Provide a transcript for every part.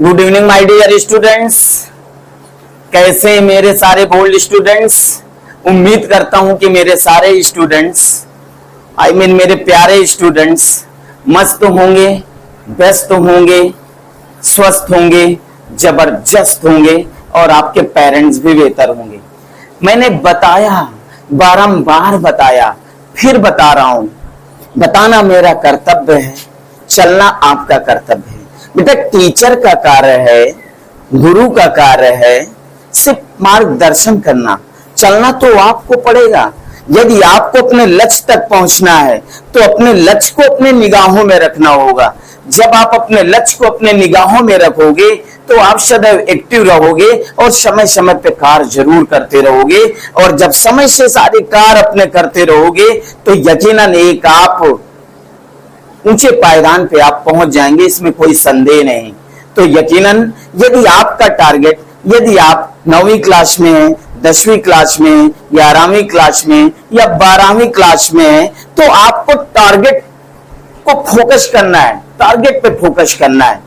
Good evening my dear students. कैसे हैं मेरे सारे बोल्ड स्टूडेंट्स? उम्मीद करता हूं कि मेरे सारे स्टूडेंट्स मेरे प्यारे स्टूडेंट्स मस्त होंगे, व्यस्त होंगे, स्वस्थ होंगे, जबरदस्त होंगे और आपके पेरेंट्स भी बेहतर होंगे। मैंने बताया, बारंबार बताया, फिर बता रहा हूं, बताना मेरा कर्तव्य है, चलना आपका कर्तव्य है। बेटा टीचर का कार्य है, गुरु का कार्य है सिर्फ मार्गदर्शन करना, चलना तो आपको पड़ेगा। यदि आपको अपने लक्ष्य तक पहुंचना है तो अपने लक्ष्य को अपने निगाहों में रखना होगा। जब आप अपने लक्ष्य को अपने निगाहों में रखोगे तो आप सदैव एक्टिव रहोगे और समय समय पे कार्य जरूर करते रहोगे। और जब समय से सारे कार्य अपने करते रहोगे तो यकीनन एक आप ऊंचे पायदान पे आप पहुंच जाएंगे, इसमें कोई संदेह नहीं। तो यकीनन यदि आपका टारगेट, यदि आप 9वीं क्लास में हैं, 10वीं क्लास में हैं, 11वीं क्लास में या 12वीं क्लास में है तो आपको टारगेट को फोकस करना है, टारगेट पे फोकस करना है।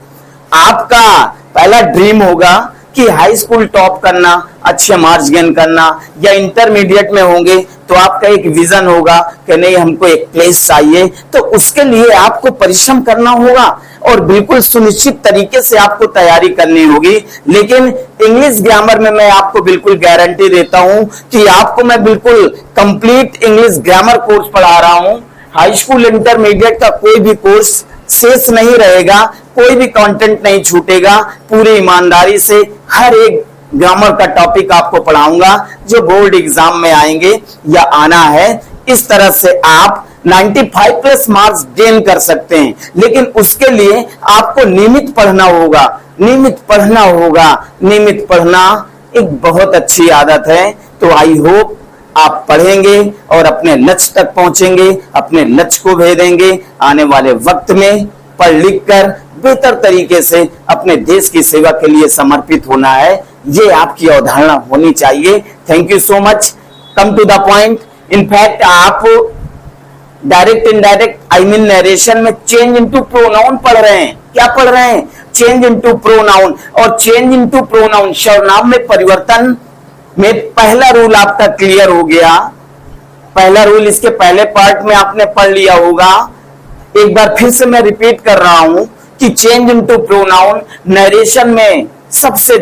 आपका पहला ड्रीम होगा कि हाई स्कूल टॉप करना, अच्छे मार्क्स गेन करना, या इंटरमीडिएट में होंगे तो आपका एक विजन होगा कि नहीं हमको एक प्लेस चाहिए। तो उसके लिए आपको परिश्रम करना होगा और बिल्कुल सुनिश्चित तरीके से आपको तैयारी करनी होगी। लेकिन इंग्लिश ग्रामर में मैं आपको बिल्कुल गारंटी देता हूं कि आपको मैं बिल्कुल कंप्लीट इंग्लिश ग्रामर कोर्स पढ़ा रहा हूं। हाई स्कूल इंटरमीडिएट का कोई भी कोर्स शेष नहीं रहेगा, कोई भी कंटेंट नहीं छूटेगा। पूरी ईमानदारी से हर एक ग्रामर का टॉपिक आपको पढ़ाऊंगा जो बोर्ड एग्जाम में आएंगे या आना है। इस तरह से आप 95 प्लस मार्क्स गेन कर सकते हैं। लेकिन उसके लिए आपको नियमित पढ़ना होगा, नियमित पढ़ना होगा। नियमित पढ़ना एक बहुत अच्छी आदत है। तो आई होप आप पढ़ेंगे और अपने लक्ष्य तक पहुंचेंगे, अपने लक्ष्य को भेदेंगे। आने वाले वक्त में पढ़ लिख कर बेहतर तरीके से अपने देश की सेवा के लिए समर्पित होना है, ये आपकी अवधारणा होनी चाहिए। Thank you so much. Come to the point. In fact आप डायरेक्ट इनडायरेक्ट नरेशन में चेंज इनटू प्रोनाउन पढ़ रहे हैं। क्या पढ़ रहे हैं? Change into pronoun. और चेंज इनटू प्रोनाउन सर्वनाम में परिवर्तन में पहला रूल आपका क्लियर हो गया। पहला रूल इसके पहले पार्ट में आपने पढ़ लिया होगा। एक बार फिर से मैं रिपीट कर रहा हूं कि चेंज इनटू प्रोनाउन नरेशन में सबसे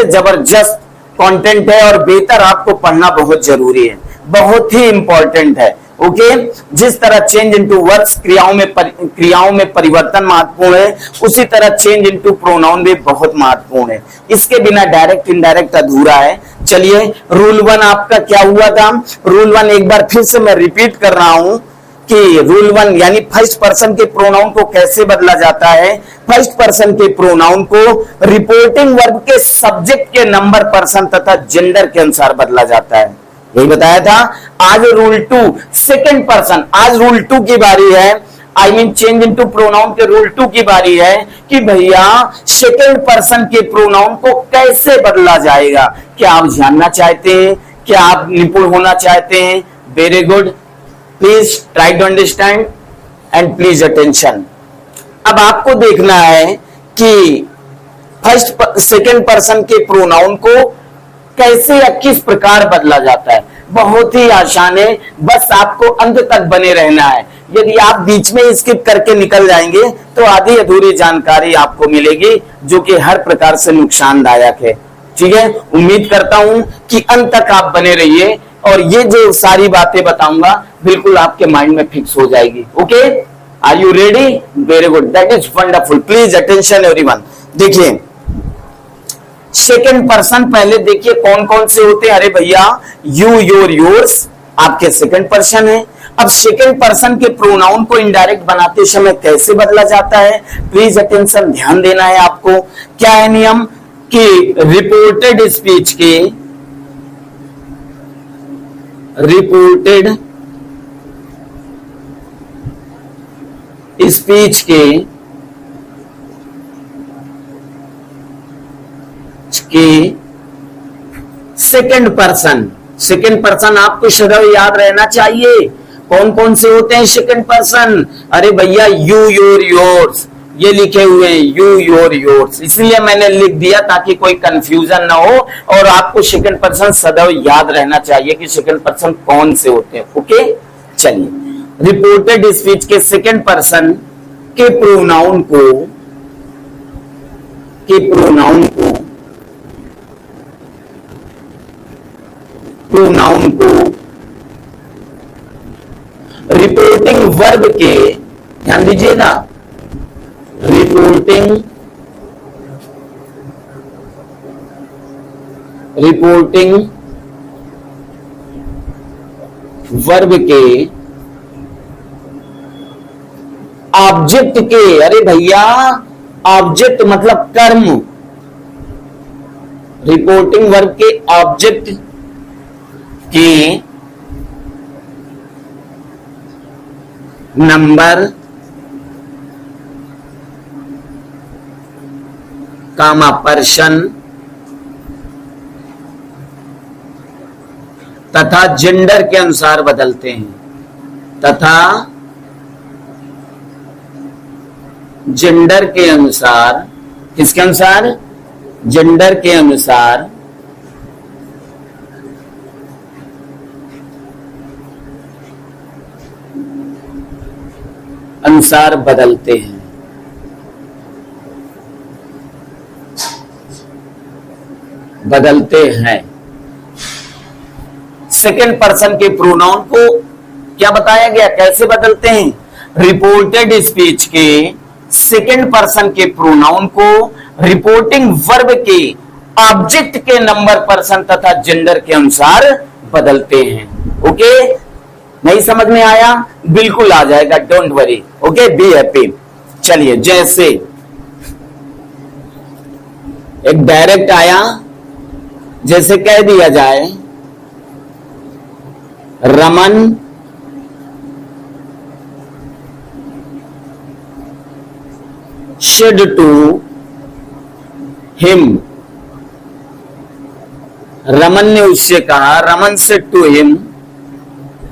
जबरदस्त कंटेंट है और बेहतर आपको पढ़ना बहुत जरूरी है, बहुत ही इंपॉर्टेंट है। ओके जिस तरह चेंज इनटू वर्ब्स क्रियाओं में परिवर्तन महत्वपूर्ण है, उसी तरह चेंज इनटू प्रोनाउन भी बहुत महत्वपूर्ण है। इसके बिना डायरेक्ट इनडायरेक्ट अधूरा है। चलिए रूल 1 आपका क्या हुआ था? रूल 1 एक बार फिर से मैं रिपीट कर रहा हूं कि रूल 1 यानी फर्स्ट पर्सन के प्रोनाउन को कैसे बदला जाता है। फर्स्ट पर्सन के प्रोनाउन को रिपोर्टिंग वर्ब के सब्जेक्ट के नंबर, पर्सन तथा जेंडर के अनुसार बदला जाता है। यही बताया था। आज रूल 2 सेकंड पर्सन, आज रूल 2 की बारी है। चेंज इनटू प्रोनाउन के रूल 2 की बारी है कि भैया सेकंड पर्सन के प्रोनाउन को कैसे बदला जाएगा। क्या आप जानना चाहते हैं? क्या आप निपुण होना चाहते हैं? Very good, please try to understand and please attention. अब आपको देखना है कि सेकंड पर्सन के प्रोनाउन को कैसे या किस प्रकार बदला जाता है। बहुत ही आसान है, बस आपको अंत तक बने रहना है। यदि आप बीच में स्किप करके निकल जाएंगे तो आधी अधूरी जानकारी आपको मिलेगी जो कि हर प्रकार से नुकसानदायक है। ठीक है, उम्मीद करता हूं कि अंत तक आप बने रहिए और ये जो सारी बातें बताऊंगा बिल्कुल आपके माइंड में फिक्स हो जाएगी। Okay, are you ready? Very good, that is wonderful. Please attention everyone. देखिए सेकंड पर्सन पहले देखिए कौन कौन से होते हैं। अरे भैया यू, योर, योर्स आपके सेकंड पर्सन है। अब सेकंड पर्सन के प्रोनाउन को इनडायरेक्ट बनाते समय कैसे बदला जाता है? प्लीज अटेंशन, ध्यान देना है आपको। क्या है नियम कि रिपोर्टेड स्पीच के सेकंड पर्सन आपको सदैव याद रहना चाहिए। कौन कौन से होते हैं सेकंड पर्सन? अरे भैया यू, योर, योर्स, ये लिखे हुए हैं यू, योर, योर्स, इसलिए मैंने लिख दिया ताकि कोई कंफ्यूजन ना हो और आपको सेकंड पर्सन सदैव याद रहना चाहिए कि सेकंड पर्सन कौन से होते हैं। ओके, चलिए रिपोर्टेड स्पीच के सेकंड पर्सन के प्रोनाउन को रिपोर्टिंग वर्ब के, ध्यान दीजिए ना, रिपोर्टिंग वर्ब के ऑब्जेक्ट के, अरे भैया ऑब्जेक्ट मतलब कर्म, रिपोर्टिंग वर्ब के ऑब्जेक्ट के नंबर कामा पर्सन तथा जेंडर के अनुसार बदलते हैं, तथा जेंडर के अनुसार, किसके अनुसार, जेंडर के अनुसार बदलते हैं। सेकंड पर्सन के प्रोनाउन को क्या बताया गया, कैसे बदलते हैं? रिपोर्टेड स्पीच के सेकंड पर्सन के प्रोनाउन को रिपोर्टिंग वर्ब के ऑब्जेक्ट के नंबर, पर्सन तथा जेंडर के अनुसार बदलते हैं। ओके, नहीं समझ में आया? बिल्कुल आ जाएगा, don't worry. Okay, be happy. चलिए, जैसे एक डायरेक्ट आया, जैसे कह दिया जाए Raman said to him, Raman ने उससे कहा, Raman said to him,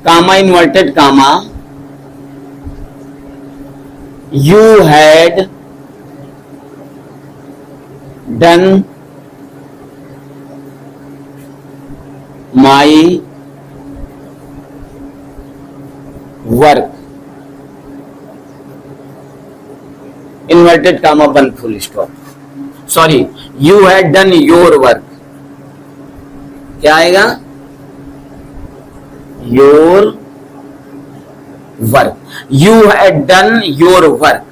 comma inverted comma, you had done my work, inverted comma बंद full stop, sorry, you had done your work, क्या आएगा? Your work, you had done your work.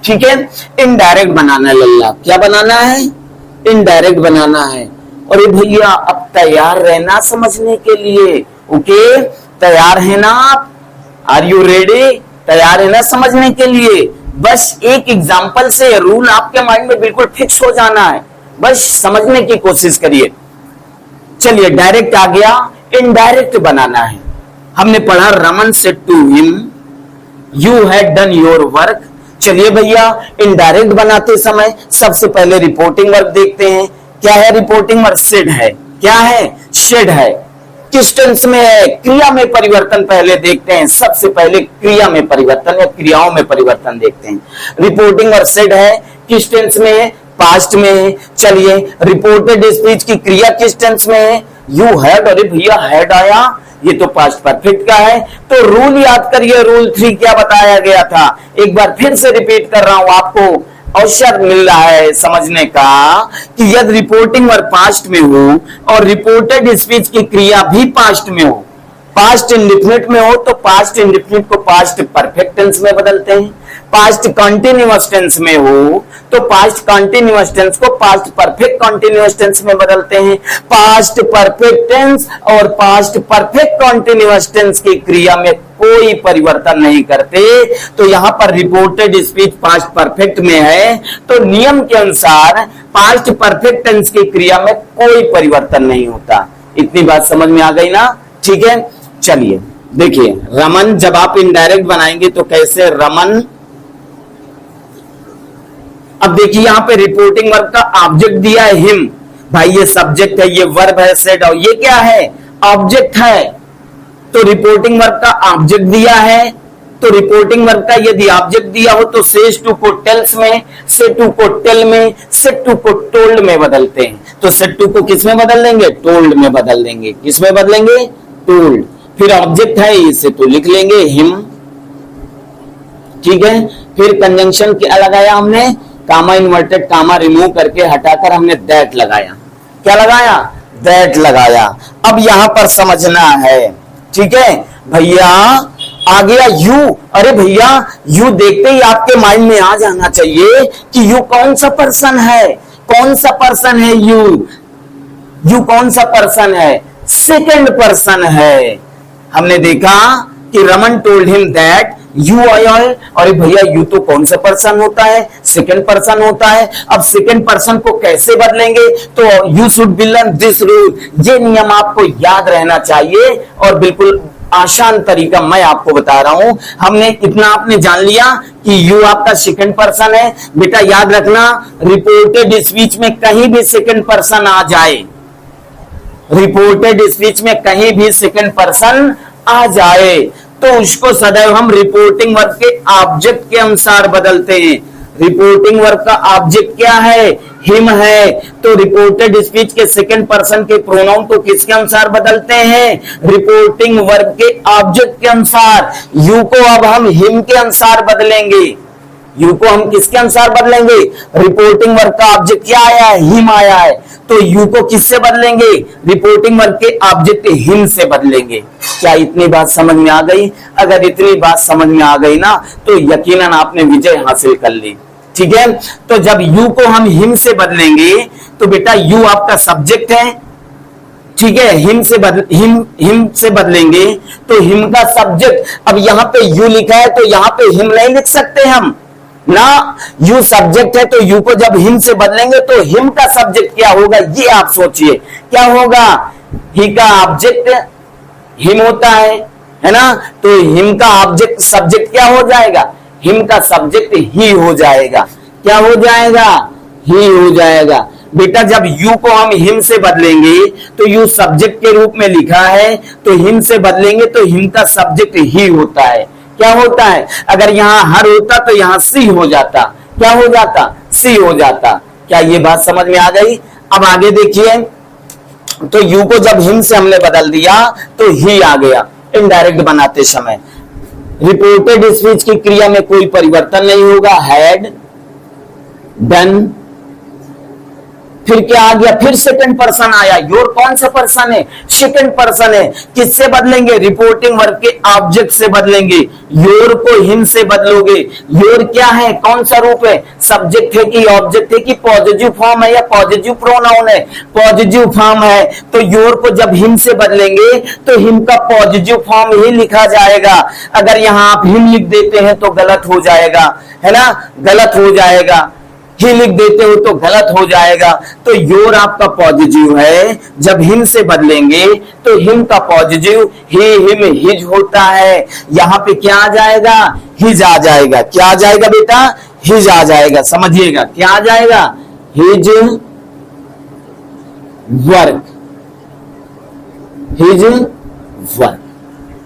ठीक है, indirect बनाना लल्ला, क्या बनाना है? इनडायरेक्ट बनाना है। और ये भैया अब तैयार रहना समझने के लिए। ओके, तैयार है ना आप? Are you ready? तैयार है ना समझने के लिए? बस एक एग्जाम्पल से रूल आपके माइंड में बिल्कुल फिक्स हो जाना है, बस समझने की कोशिश करिए। चलिए, डायरेक्ट आ गया, इनडायरेक्ट बनाना है। हमने पढ़ा Raman said to him, you had done your work. चलिए भैया, इनडायरेक्ट बनाते समय सबसे पहले रिपोर्टिंग वर्ब देखते हैं। क्या है रिपोर्टिंग वर्ब? सेड है। क्या है? सेड है। किस टेंस में है? क्रिया में परिवर्तन पहले देखते हैं। सबसे पहले क्रिया में परिवर्तन या क्रियाओं में परिवर्तन देखते हैं। रिपोर्टिंग वर्ब सेड है, किस टेंस में है? पास्ट में है। चलिए, रिपोर्टेड स्पीच की क्रिया किस टेंस में है? You had. अरे भैया हैड आया, ये तो पास्ट परफेक्ट का है। तो रूल याद करिए, रूल 3 क्या बताया गया था? एक बार फिर से रिपीट कर रहा हूं, आपको अवसर मिल रहा है समझने का कि यदि रिपोर्टिंग वर्ब पास्ट में हो और रिपोर्टेड स्पीच की क्रिया भी पास्ट में हो, पास्ट इंडेफिनिट में हो, तो पास्ट इंडेफिनिट को पास्ट परफेक्ट टेंस में बदलते हैं। पास्ट कंटिन्यूअस टेंस में हो तो पास्ट कंटिन्यूअस टेंस को पास्ट परफेक्ट कंटिन्यूअस टेंस में बदलते हैं। पास्ट परफेक्ट टेंस और पास्ट परफेक्ट कंटिन्यूअस टेंस की क्रिया में कोई परिवर्तन नहीं करते। तो यहां पर रिपोर्टेड स्पीच पास्ट परफेक्ट में है, तो नियम के अनुसार पास्ट परफेक्ट टेंस की क्रिया में कोई परिवर्तन नहीं होता। इतनी बात समझ में आ गई ना? ठीक है, चलिए देखिए, रमन जब आप इनडायरेक्ट बनाएंगे तो कैसे? रमन। अब देखिए यहां पे रिपोर्टिंग वर्ब का ऑब्जेक्ट दिया है हिम। भाई ये सब्जेक्ट है, ये वर्ब है सेड, और ये क्या है? ऑब्जेक्ट है। तो रिपोर्टिंग वर्ब का ऑब्जेक्ट दिया है तो रिपोर्टिंग वर्ब का यदि ऑब्जेक्ट दिया हो तो सेज टू को टेल्स में, से टू को टेल में, सेड टू को टोल्ड में बदलते हैं। तो सेड टू को किस में बदल देंगे? टोल्ड में बदल देंगे। किस में बदलेंगे? टोल्ड। फिर ऑब्जेक्ट है इसे तो लिख लेंगे हिम, ठीक है। फिर कंजंक्शन क्या लगाया हमने? कामा इन्वर्टेड कामा रिमूव करके हटाकर हमने दैट लगाया। क्या लगाया? दैट लगाया। अब यहां पर समझना है, ठीक है भैया। आ गया यू। अरे भैया यू देखते ही आपके माइंड में आ जाना चाहिए कि यू कौन सा पर्सन है? कौन सा पर्सन है यू? यू कौन सा पर्सन है? सेकंड पर्सन है। हमने देखा कि Raman told him that you are. अरे भैया यू तो कौन सा पर्सन होता है? सेकंड पर्सन होता है। अब सेकंड पर्सन को कैसे बदलेंगे? तो you should be learn this rule. ये नियम आपको याद रहना चाहिए और बिल्कुल आसान तरीका मैं आपको बता रहा हूं। हमने इतना आपने जान लिया कि यू आपका सेकंड पर्सन है। बेटा याद रखना, रिपोर्टेड स्पीच में कहीं भी सेकंड पर्सन आ जाए, रिपोर्टेड स्पीच में कहीं भी सेकंड पर्सन आ जाए तो उसको सदैव हम रिपोर्टिंग वर्ब के ऑब्जेक्ट के अनुसार बदलते हैं। रिपोर्टिंग वर्ब का ऑब्जेक्ट क्या है? हिम है। तो रिपोर्टेड स्पीच के सेकंड पर्सन के प्रोनाउन को किसके अनुसार बदलते हैं? रिपोर्टिंग वर्ब के ऑब्जेक्ट के अनुसार। यू को अब हम हिम के अनुसार बदलेंगे। यू को हम किसके अनुसार बदलेंगे? रिपोर्टिंग वर्ब का ऑब्जेक्ट क्या आया है? हिम आया है। तो यू को किससे बदलेंगे? रिपोर्टिंग वर्ब के ऑब्जेक्ट हिम से बदलेंगे। क्या इतनी बात समझ में आ गई? अगर इतनी बात समझ में आ गई ना तो यकीनन आपने विजय हासिल कर ली, ठीक है। तो जब यू को हम हिम से बदलेंगे तो बेटा यू आपका सब्जेक्ट है, ठीक है। हिम से बदलेंगे तो हिम का सब्जेक्ट। अब यहां पे यू लिखा है तो यहां पे हिम नहीं लिख सकते हम ना। यू सब्जेक्ट है तो यू को जब हिम से बदलेंगे तो हिम का सब्जेक्ट क्या होगा ये आप सोचिए। क्या होगा? ही का ऑब्जेक्ट हिम होता है ना। तो हिम का ऑब्जेक्ट सब्जेक्ट क्या हो जाएगा? हिम का सब्जेक्ट ही हो जाएगा। क्या हो जाएगा? ही हो जाएगा। बेटा जब यू को हम हिम से बदलेंगे तो यू सब्जेक्ट के रूप में लिखा है तो हिम से बदलेंगे तो हिम का सब्जेक्ट ही होता है। क्या होता है? अगर यहां हर होता तो यहां सी हो जाता। क्या हो जाता? सी हो जाता। क्या ये बात समझ में आ गई? अब आगे देखिए, तो यू को जब हिम से हमने बदल दिया तो ही आ गया इनडायरेक्ट बनाते समय। रिपोर्टेड स्पीच की क्रिया में कोई परिवर्तन नहीं होगा। हैड, डन, फिर क्या आ गया? फिर सेकंड पर्सन आया। योर कौन सा पर्सन है? सेकंड पर्सन है। किससे बदलेंगे? रिपोर्टिंग वर्ब के ऑब्जेक्ट से बदलेंगे। योर को हिम से बदलोगे। योर क्या है? कौन सा रूप है? सब्जेक्ट है कि ऑब्जेक्ट है कि पॉजिटिव फॉर्म है या पॉजिटिव प्रोनाउन है? पॉजिटिव फॉर्म है। तो योर को जब हिम से बदलेंगे तो हिम का पॉजिटिव फॉर्म ही लिखा जाएगा। अगर यहां आप हिम लिख देते हैं तो गलत हो जाएगा, है ना, गलत हो जाएगा। ही लिख देते हो तो गलत हो जाएगा। तो योर आपका पॉजिटिव है, जब हिम से बदलेंगे तो हिम का पॉजिटिव ही, हिम, हिज होता है। यहां पे क्या आ जाएगा? हिज आ जाएगा। क्या आ जाएगा बेटा? हिज आ जाएगा। समझिएगा क्या आ जाएगा? His work, his work,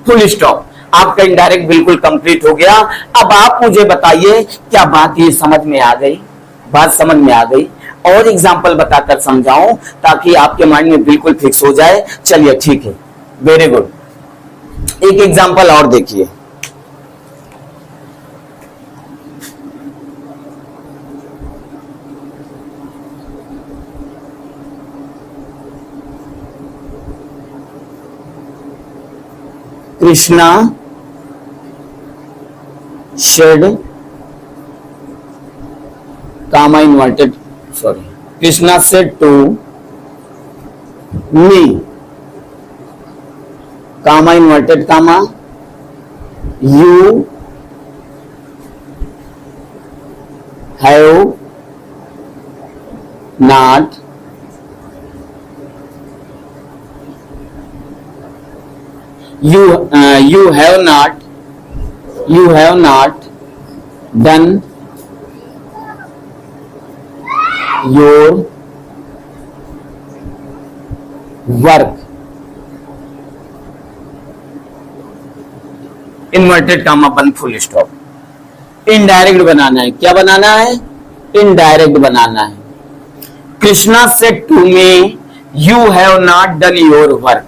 full stop. आपका इनडायरेक्ट बिल्कुल कंप्लीट हो गया। अब आप मुझे बताइए क्या बात ये समझ में आ गई? बात समझ में आ गई? और एग्जाम्पल बताकर समझाऊं ताकि आपके माइंड में बिल्कुल फिक्स हो जाए। चलिए ठीक है, वेरी गुड। एक एग्जाम्पल और देखिए। Krishna said comma inverted, sorry, Krishna said to me comma inverted comma you have not you have not done your work. In inverted comma बंद, फुल स्टॉप। इनडायरेक्ट बनाना है, क्या बनाना है? इनडायरेक्ट बनाना है। Krishna said to me you have not done your work.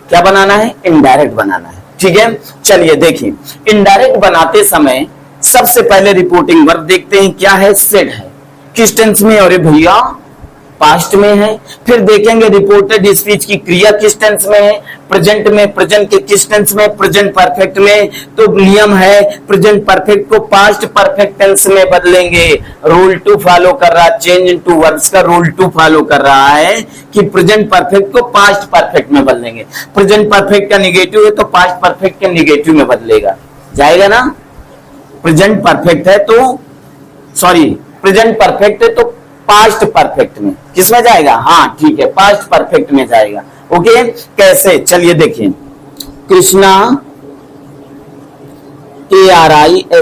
क्या बनाना है? इनडायरेक्ट बनाना है। ठीक है, चलिए देखिए, इनडायरेक्ट बनाते समय सबसे पहले रिपोर्टिंग वर्ब देखते हैं, क्या है? सेड है। किस टेंस में? अरे भैया पास्ट में है। फिर देखेंगे रिपोर्टेड स्पीच की क्रिया किस टेंस में है? प्रेजेंट में। प्रेजेंट के किस टेंस में? प्रेजेंट परफेक्ट में। तो नियम है प्रेजेंट परफेक्ट को पास्ट परफेक्ट टेंस में बदलेंगे। रूल 2 फॉलो कर रहा है, चेंज इनटू वर्ब्स का रूल 2 फॉलो कर रहा है कि प्रेजेंट परफेक्ट को पास्ट परफेक्ट में बदलेंगे। प्रेजेंट परफेक्ट का निगेटिव है तो पास्ट परफेक्ट के निगेटिव में बदलेगा, जाएगा ना? प्रेजेंट परफेक्ट है तो सॉरी प्रेजेंट परफेक्ट है तो पास्ट परफेक्ट में किसमें जाएगा? हाँ ठीक है, पास्ट परफेक्ट में जाएगा। ओके, कैसे? चलिए देखिए, कृष्णा KRISHNA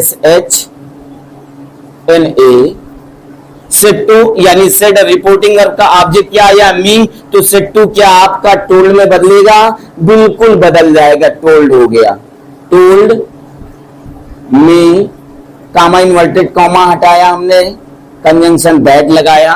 सेड टू, यानी सेड रिपोर्टिंग वर्ब का ऑब्जेक्ट क्या आया? मी। तो सेड टू क्या आपका टोल्ड में बदलेगा? बिल्कुल बदल जाएगा, टोल्ड हो गया। Told me, comma inverted comma हटाया हमने, कंजंक्शन दैट लगाया।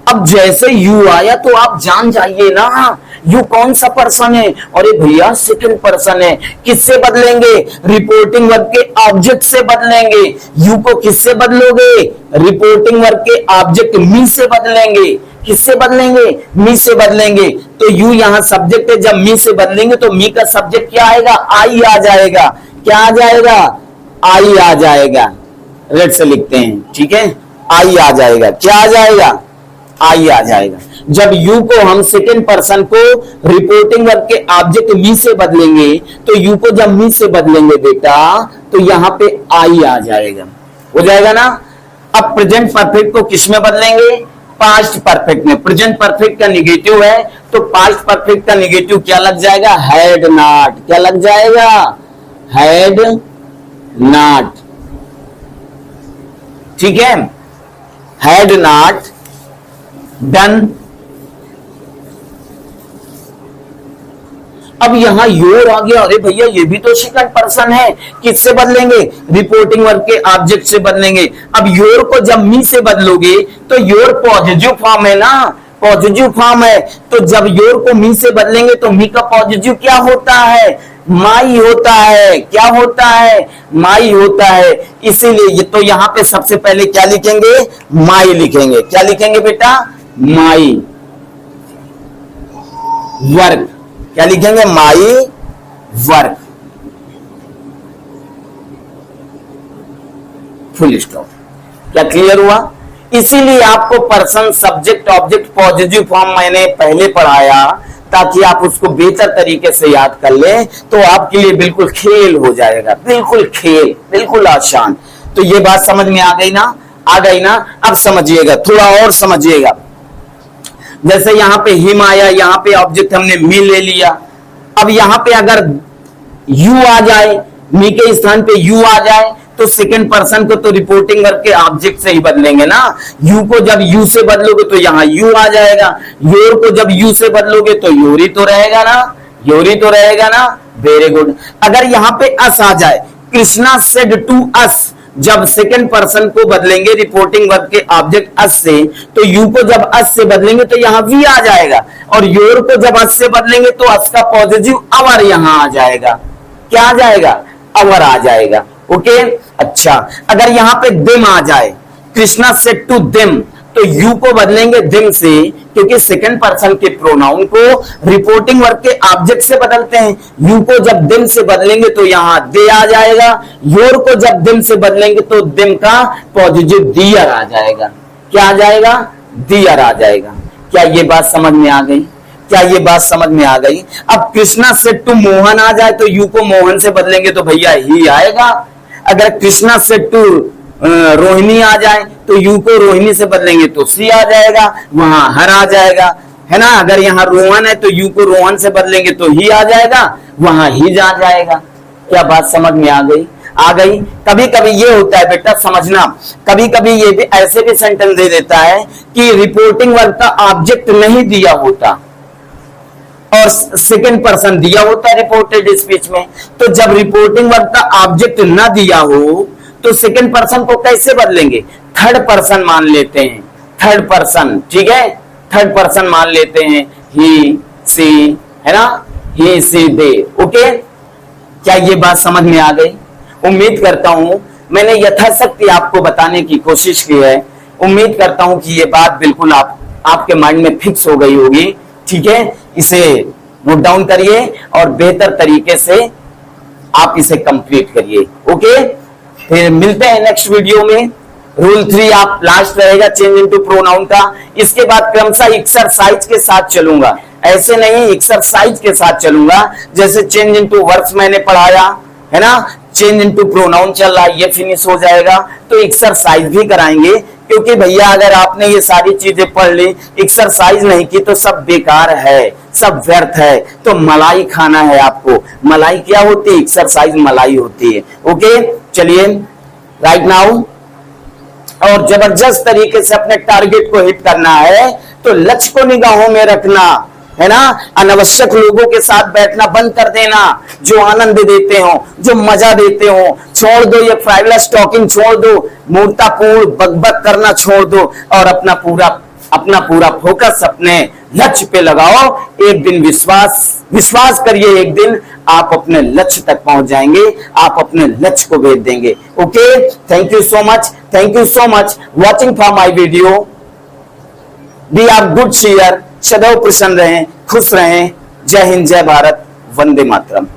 अब जैसे यू आया तो आप जान जाइए ना यू कौन सा पर्सन है? अरे भैया सेकंड पर्सन है। किससे बदलेंगे? रिपोर्टिंग वर्ब के ऑब्जेक्ट से बदलेंगे। यू को किससे बदलोगे? रिपोर्टिंग वर्ब के ऑब्जेक्ट मी से बदलेंगे। किससे बदलेंगे? मी से बदलेंगे। तो यू यहाँ सब्जेक्ट है, जब मी से बदलेंगे तो मी का सब्जेक्ट क्या आएगा? आई आ जाएगा। क्या आ जाएगा? आई आ जाएगा। रेड से लिखते हैं, ठीक है, आई आ जाएगा। क्या आ जाएगा? आई आ जाएगा। जब यू को हम सेकेंड पर्सन को रिपोर्टिंग वर्ब के ऑब्जेक्ट मी से बदलेंगे तो यू को जब मी से बदलेंगे बेटा तो यहां पे आई आ जाएगा, हो जाएगा ना? अब प्रेजेंट परफेक्ट को किस में बदलेंगे? पास्ट परफेक्ट में। प्रेजेंट परफेक्ट का निगेटिव है तो पास्ट परफेक्ट का निगेटिव क्या लग जाएगा? Had not. क्या लग जाएगा? Had not. ठीक है, हैड नॉट डन। अब यहां योर आ गया। अरे भैया ये भी तो सेकंड पर्सन है, किससे बदलेंगे? रिपोर्टिंग वर्ब के ऑब्जेक्ट से बदलेंगे। अब योर को जब मी से बदलोगे तो योर पॉजिटिव फॉर्म है ना, पॉजिटिव फॉर्म है। तो जब योर को मी से बदलेंगे तो मी का पॉजिटिव क्या होता है? माई होता है। क्या होता है? माई होता है। इसीलिए तो यहां पे सबसे पहले क्या लिखेंगे? माई लिखेंगे। क्या लिखेंगे बेटा? My work. क्या लिखेंगे? My work, full stop. क्या क्लियर हुआ? इसीलिए आपको person subject object positive form मैंने पहले पढ़ाया ताकि आप उसको बेहतर तरीके से याद कर लें, तो आपके लिए बिल्कुल खेल हो जाएगा। बिल्कुल खेल, बिल्कुल आसान। तो ये बात समझ में आ गई ना? आ गई ना? अब समझिएगा, थोड़ा और समझिएगा। जैसे यहां पे हिम आया, यहां पे ऑब्जेक्ट हमने मी ले लिया। अब यहां पे अगर यू आ जाए, मी के स्थान पे यू आ जाए तो सेकंड पर्सन को तो रिपोर्टिंग वर्ब के ऑब्जेक्ट से ही बदलेंगे ना। यू को जब यू से बदलोगे तो यहां यू आ जाएगा। योर को जब यू से बदलोगे तो योरी तो रहेगा ना, योरी तो रहेगा ना। Very good. अगर यहां पे अस आ जाए, कृष्णा सेड टू अस, जब सेकंड पर्सन को बदलेंगे रिपोर्टिंग वर्ब के ऑब्जेक्ट अस से तो यू को जब अस से बदलेंगे तो यहां वी आ जाएगा। और योर को जब अस से बदलेंगे तो अस का पॉजिटिव अवर यहां आ जाएगा। क्या आ जाएगा? अवर आ जाएगा। ओके, अच्छा। अगर यहां पे दिम आ जाए, कृष्णा सेड टू दिम, तो यू को बदलेंगे दिम से, क्योंकि सेकंड पर्सन के प्रोनाउन को रिपोर्टिंग वर्ब के ऑब्जेक्ट से बदलते हैं। यू को जब दिम से बदलेंगे तो यहां दे आ जाएगा। योर को जब दिम से बदलेंगे तो दिम का पॉजिटिव दियर आ जाएगा। क्या आ जाएगा? दियर आ जाएगा। क्या ये बात समझ में आ गई? क्या ये बात समझ में आ गई? अब कृष्णा सेड टू मोहन आ जाए तो यू को मोहन से बदलेंगे तो भैया ही आएगा। अगर कृष्णा सेड टू रोहिणी आ जाए तो यू को रोहिणी से बदलेंगे तो सी आ जाएगा, वहां हर आ जाएगा, है ना। अगर यहाँ रोहन है तो यू को रोहन से बदलेंगे तो ही आ जाएगा, वहां ही जा जाएगा। क्या बात समझ में आ गई? आ गई। कभी कभी ये होता है बेटा, समझना, कभी कभी ये भी ऐसे भी सेंटेंस दे देता है कि रिपोर्टिंग वर्ब का ऑब्जेक्ट नहीं दिया होता, और सेकंड पर्सन दिया होता है रिपोर्टेड स्पीच में। तो जब रिपोर्टिंग वर्ब का ऑब्जेक्ट ना दिया हो तो सेकंड पर्सन को कैसे बदलेंगे? थर्ड पर्सन मान लेते हैं, थर्ड पर्सन, ठीक है, थर्ड पर्सन मान लेते हैं, ही सी, है ना, ही सी दे। ओके, क्या ये बात समझ में आ गई? उम्मीद करता हूं मैंने यथाशक्ति आपको बताने की कोशिश की है। उम्मीद करता हूं कि ये बात बिल्कुल आपके माइंड में फिक्स हो गई होगी। ठीक है, इसे नोट डाउन करिए और बेहतर तरीके से आप इसे कंप्लीट करिए। ओके, फिर मिलते हैं नेक्स्ट वीडियो में। रूल 3 आप लास्ट रहेगा चेंज इनटू प्रोनाउन का। इसके बाद क्रमशः एक्सरसाइज के साथ चलूंगा, ऐसे नहीं, एक्सरसाइज के साथ चलूंगा। जैसे चेंज इनटू वर्ब्स मैंने पढ़ाया है ना, चेंज इनटू प्रोनाउन चल रहा है, ये फिनिश हो जाएगा तो एक्सरसाइज भी कराएंगे। क्योंकि भैया अगर आपने ये सारी चीजें पढ़ ली, एक्सरसाइज नहीं की तो सब बेकार है, सब व्यर्थ है। तो मलाई खाना है आपको। मलाई क्या होती है? एक्सरसाइज मलाई होती है। ओके, चलिए राइट नाउ, और जबरदस्त तरीके से अपने टारगेट को हिट करना है तो लक्ष्य को निगाहों में रखना है ना। अनावश्यक लोगों के साथ बैठना बंद कर देना, जो आनंद देते हो, जो मजा देते हो, छोड़ दो। ये फ्राइवलेस टॉकिंग छोड़ दो, मूर्तापूर्ण बकबक करना छोड़ दो और अपना पूरा फोकस अपने लक्ष्य पे लगाओ। एक दिन विश्वास करिए, एक दिन आप अपने लक्ष्य तक पहुंच जाएंगे, आप अपने लक्ष्य को भेज देंगे। Okay, thank you so much watching for my video. बी आर गुड शेयर, सदैव प्रसन्न रहें, खुश रहें। जय हिंद, जय भारत, वंदे मातरम।